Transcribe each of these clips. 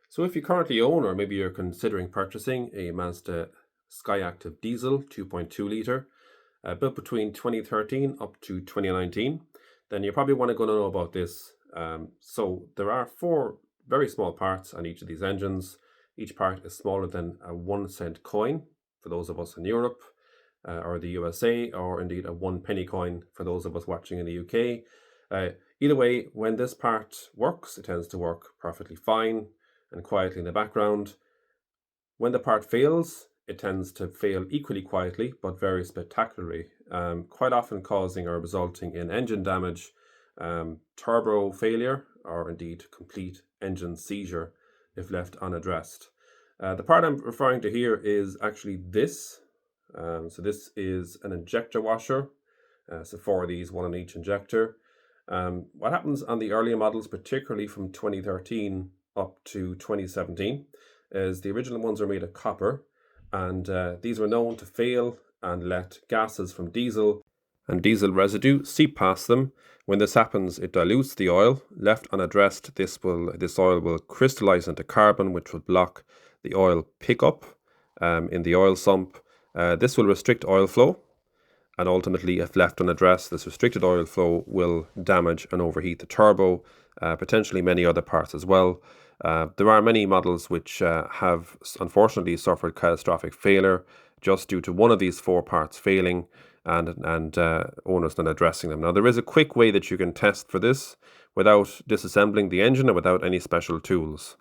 So if you currently own, or maybe you're considering purchasing, a Mazda Skyactiv diesel 2.2 litre, built between 2013 up to 2019, then you probably want to go to know about this. So there are four very small parts on each of these engines. Each part is smaller than a 1 cent coin for those of us in Europe or the USA, or indeed a 1 penny coin for those of us watching in the UK. Either way, when this part works, it tends to work perfectly fine and quietly in the background. When the part fails, it tends to fail equally quietly but very spectacularly, quite often causing or resulting in engine damage, turbo failure, or indeed complete engine seizure if left unaddressed. The part I'm referring to here is actually this. So this is an injector washer. So four of these, one on each injector. What happens on the earlier models, particularly from 2013 up to 2017, is the original ones are made of copper, and these were known to fail and let gases from diesel and diesel residue seep past them. When this happens, it dilutes the oil. Left unaddressed, this oil will crystallize into carbon, which will block the oil pickup in the oil sump. This will restrict oil flow, and ultimately, if left unaddressed, this restricted oil flow will damage and overheat the turbo, potentially many other parts as well. There are many models which have unfortunately suffered catastrophic failure just due to one of these four parts failing and owners not addressing them. Now, there is a quick way that you can test for this without disassembling the engine or without any special tools.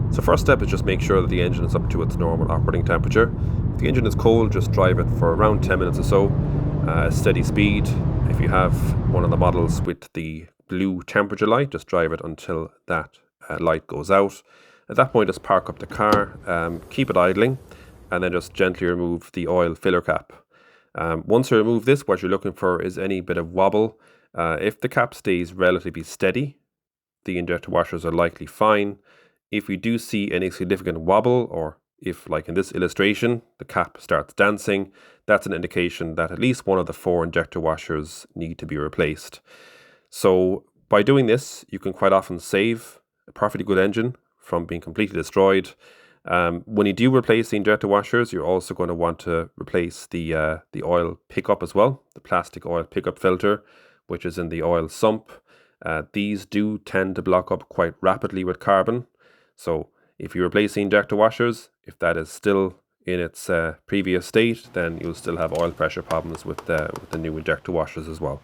So first step is just make sure that the engine is up to its normal operating temperature. If the engine is cold, just drive it for around 10 minutes or so, steady speed. If you have one of the models with the blue temperature light, just drive it until that light goes out. At that point, just park up the car, keep it idling, and then just gently remove the oil filler cap. Once you remove this, what you're looking for is any bit of wobble. If the cap stays relatively steady, the injector washers are likely fine. If we do see any significant wobble, or if, like in this illustration, the cap starts dancing, that's an indication that at least one of the four injector washers need to be replaced. So by doing this, you can quite often save a perfectly good engine from being completely destroyed. When you do replace the injector washers, you're also going to want to replace the oil pickup as well, the plastic oil pickup filter, which is in the oil sump. These do tend to block up quite rapidly with carbon. So if you replace the injector washers, if that is still in its previous state, then you'll still have oil pressure problems with the new injector washers as well.